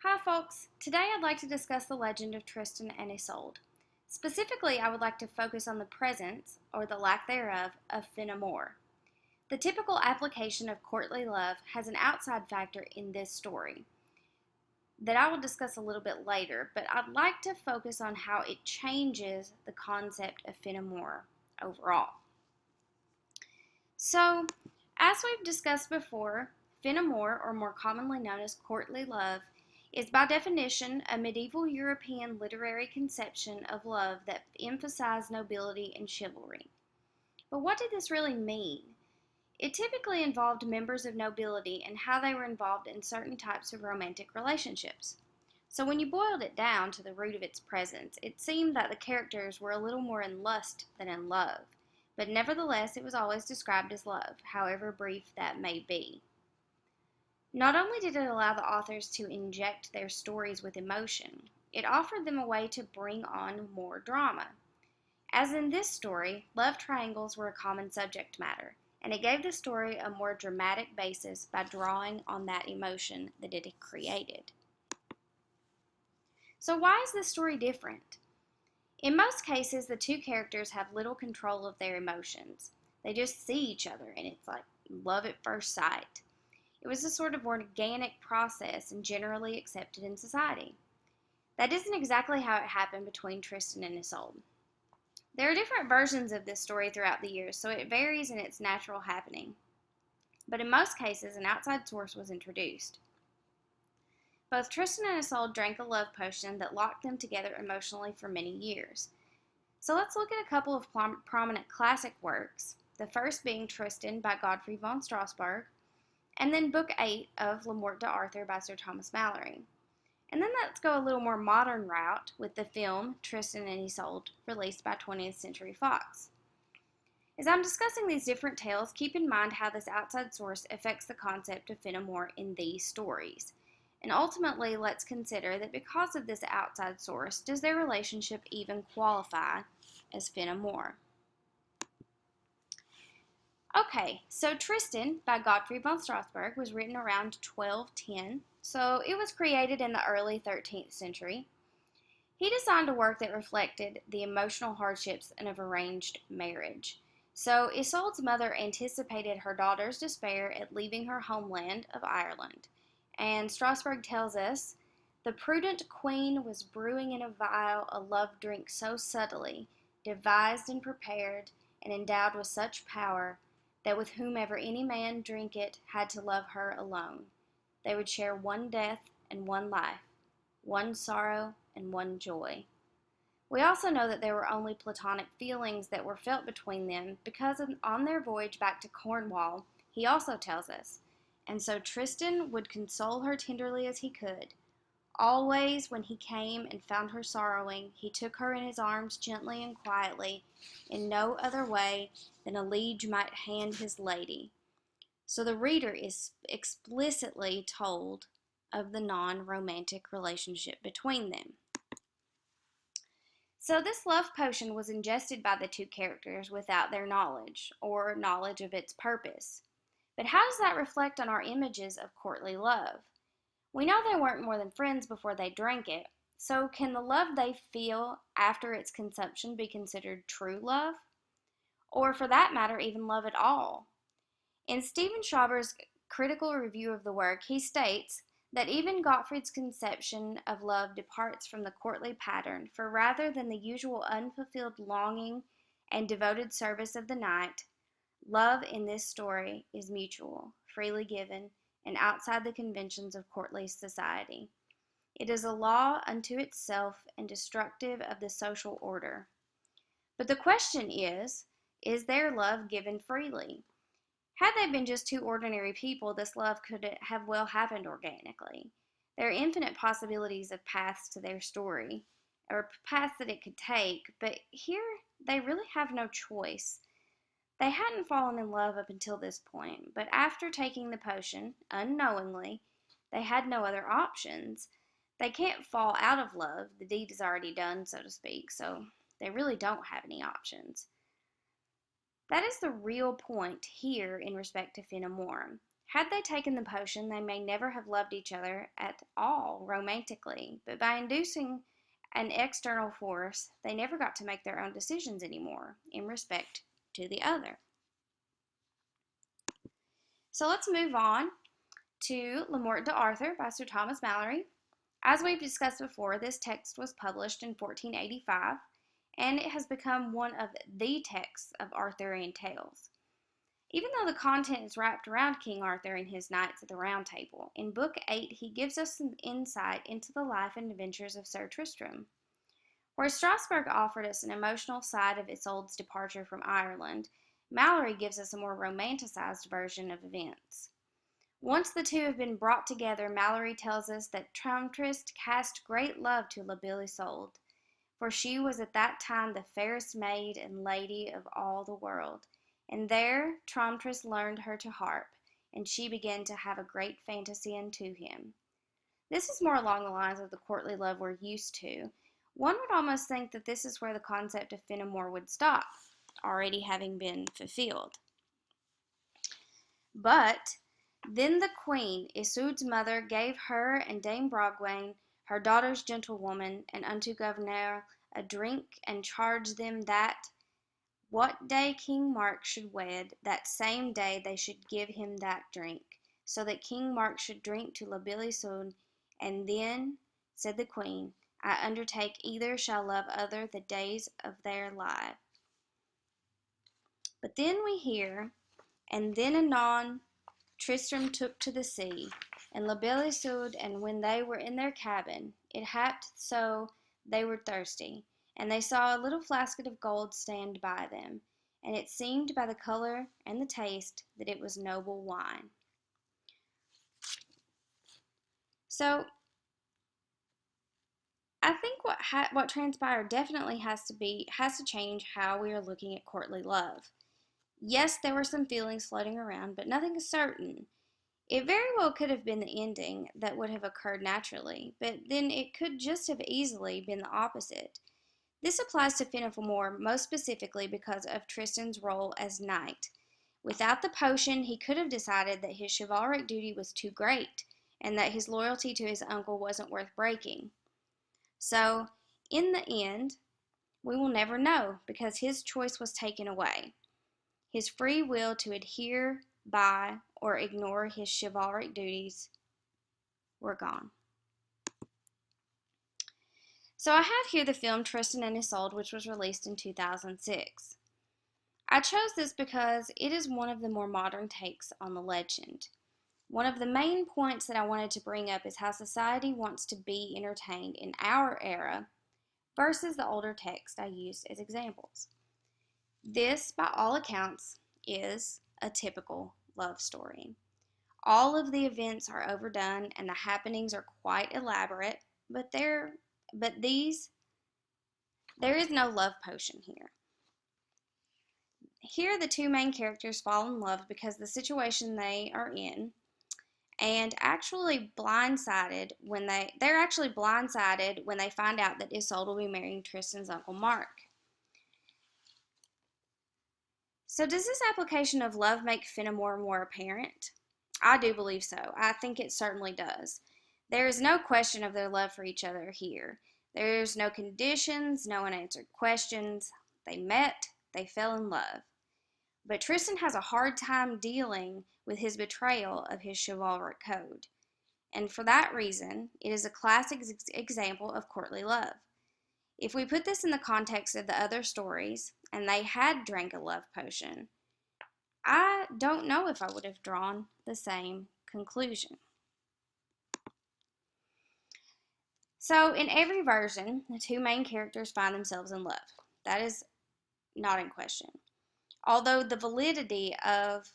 Hi folks, today I'd like to discuss the legend of Tristan and Isolde. Specifically, I would like to focus on the presence, or the lack thereof, of amor. The typical application of courtly love has an outside factor in this story that I will discuss a little bit later, but I'd like to focus on how it changes the concept of amor overall. So, as we've discussed before, amor, or more commonly known as courtly love, is by definition a medieval European literary conception of love that emphasized nobility and chivalry. But what did this really mean? It typically involved members of nobility and how they were involved in certain types of romantic relationships. So when you boiled it down to the root of its presence, it seemed that the characters were a little more in lust than in love. But nevertheless, it was always described as love, however brief that may be. Not only did it allow the authors to inject their stories with emotion, it offered them a way to bring on more drama. As in this story, love triangles were a common subject matter, and it gave the story a more dramatic basis by drawing on that emotion that it had created. So why is this story different? In most cases, the two characters have little control of their emotions. They just see each other, and it's like love at first sight. It was a sort of organic process and generally accepted in society. That isn't exactly how it happened between Tristan and Isolde. There are different versions of this story throughout the years, so it varies in its natural happening. But in most cases, an outside source was introduced. Both Tristan and Isolde drank a love potion that locked them together emotionally for many years. So let's look at a couple of prominent classic works, the first being Tristan by Godfrey von Strasbourg, and then Book 8 of Le Morte d'Arthur by Sir Thomas Malory. And then let's go a little more modern route with the film Tristan and Isolde, released by 20th Century Fox. As I'm discussing these different tales, keep in mind how this outside source affects the concept of amor in these stories. And ultimately, let's consider that because of this outside source, does their relationship even qualify as amor? Okay, so Tristan by Godfrey von Strasbourg was written around 1210, so it was created in the early 13th century. He designed a work that reflected the emotional hardships of arranged marriage. So Isolde's mother anticipated her daughter's despair at leaving her homeland of Ireland. And Strasbourg tells us, the prudent queen was brewing in a vial a love drink so subtly, devised and prepared, and endowed with such power, that with whomever any man drink it had to love her alone. They would share one death and one life, one sorrow and one joy. We also know that there were only platonic feelings that were felt between them because on their voyage back to Cornwall, he also tells us, and so Tristan would console her tenderly as he could. Always when he came and found her sorrowing, he took her in his arms gently and quietly, in no other way than a liege might hand his lady. So the reader is explicitly told of the non-romantic relationship between them. So this love potion was ingested by the two characters without their knowledge, or knowledge of its purpose. But how does that reflect on our images of courtly love? We know they weren't more than friends before they drank it, so can the love they feel after its consumption be considered true love? Or for that matter, even love at all? In Stephen Schauber's critical review of the work, he states that even Gottfried's conception of love departs from the courtly pattern, for rather than the usual unfulfilled longing and devoted service of the knight, love in this story is mutual, freely given, and outside the conventions of courtly society. It is a law unto itself and destructive of the social order. But the question is their love given freely? Had they been just two ordinary people, this love could have well happened organically. There are infinite possibilities of paths to their story, or paths that it could take, but here they really have no choice. They hadn't fallen in love up until this point, but after taking the potion, unknowingly, they had no other options. They can't fall out of love. The deed is already done, so to speak, so they really don't have any options. That is the real point here in respect to amor. Had they taken the potion, they may never have loved each other at all romantically, but by inducing an external force, they never got to make their own decisions anymore in respect to the other. So let's move on to Le Morte d'Arthur by Sir Thomas Malory. As we've discussed before, this text was published in 1485, and it has become one of the texts of Arthurian tales. Even though the content is wrapped around King Arthur and his knights of the Round Table, in Book 8 he gives us some insight into the life and adventures of Sir Tristram. Whereas Strasbourg offered us an emotional side of Isolde's departure from Ireland, Malory gives us a more romanticized version of events. Once the two have been brought together, Malory tells us that Tramtrist cast great love to La Belle Isolde, for she was at that time the fairest maid and lady of all the world. And there Tramtrist learned her to harp, and she began to have a great fantasy unto him. This is more along the lines of the courtly love we're used to. One would almost think that this is where the concept of Fenimore would stop, already having been fulfilled. But then the queen, Isoude's mother, gave her and Dame Bragwaine, her daughter's gentlewoman, and unto Governor a drink, and charged them that what day King Mark should wed, that same day they should give him that drink, so that King Mark should drink to La Belle Isolde, and then, said the queen, I undertake either shall love other the days of their life. But then we hear, and then anon Tristram took to the sea, and La Belle Isolde, and when they were in their cabin, it happed so they were thirsty, and they saw a little flasket of gold stand by them, and it seemed by the color and the taste that it was noble wine. So I think what transpired definitely has to change how we are looking at courtly love. Yes, there were some feelings floating around, but nothing is certain. It very well could have been the ending that would have occurred naturally, but then it could just have easily been the opposite. This applies to Fenimore most specifically because of Tristan's role as knight. Without the potion, he could have decided that his chivalric duty was too great, and that his loyalty to his uncle wasn't worth breaking. So, in the end, we will never know because his choice was taken away. His free will to adhere by or ignore his chivalric duties were gone. So I have here the film Tristan and Isolde, which was released in 2006. I chose this because it is one of the more modern takes on the legend. One of the main points that I wanted to bring up is how society wants to be entertained in our era versus the older text I used as examples. This, by all accounts, is a typical love story. All of the events are overdone and the happenings are quite elaborate, but there is no love potion here. Here the two main characters fall in love because the situation they are in, and they're actually blindsided when they find out that Isolde will be marrying Tristan's uncle Mark. So does this application of love make Fenimore more apparent? I do believe so. I think it certainly does. There is no question of their love for each other here. There's no conditions, no unanswered questions. They met, they fell in love. But Tristan has a hard time dealing with his betrayal of his chivalric code. And for that reason, it is a classic example of courtly love. If we put this in the context of the other stories, and they had drank a love potion, I don't know if I would have drawn the same conclusion. So in every version, the two main characters find themselves in love. That is not in question. Although the validity of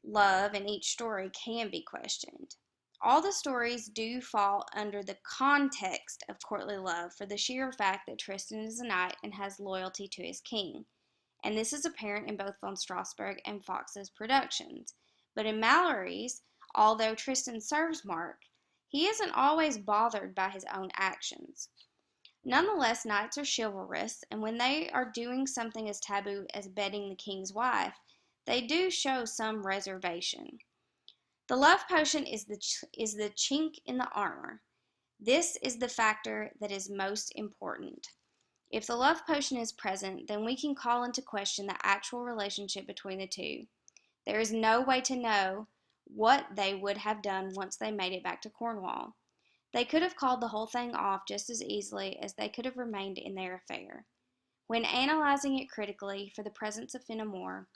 love in each story can be questioned. All the stories do fall under the context of courtly love for the sheer fact that Tristan is a knight and has loyalty to his king. And this is apparent in both von Strasbourg and Fox's productions. But in Malory's, although Tristan serves Mark, he isn't always bothered by his own actions. Nonetheless, knights are chivalrous, and when they are doing something as taboo as bedding the king's wife, they do show some reservation. The love potion is the chink in the armor. This is the factor that is most important. If the love potion is present, then we can call into question the actual relationship between the two. There is no way to know what they would have done once they made it back to Cornwall. They could have called the whole thing off just as easily as they could have remained in their affair. When analyzing it critically for the presence of Fenimore,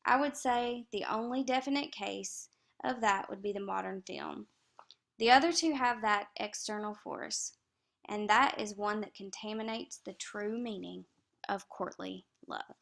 I would say the only definite case of that would be the modern film. The other two have that external force, and that is one that contaminates the true meaning of courtly love.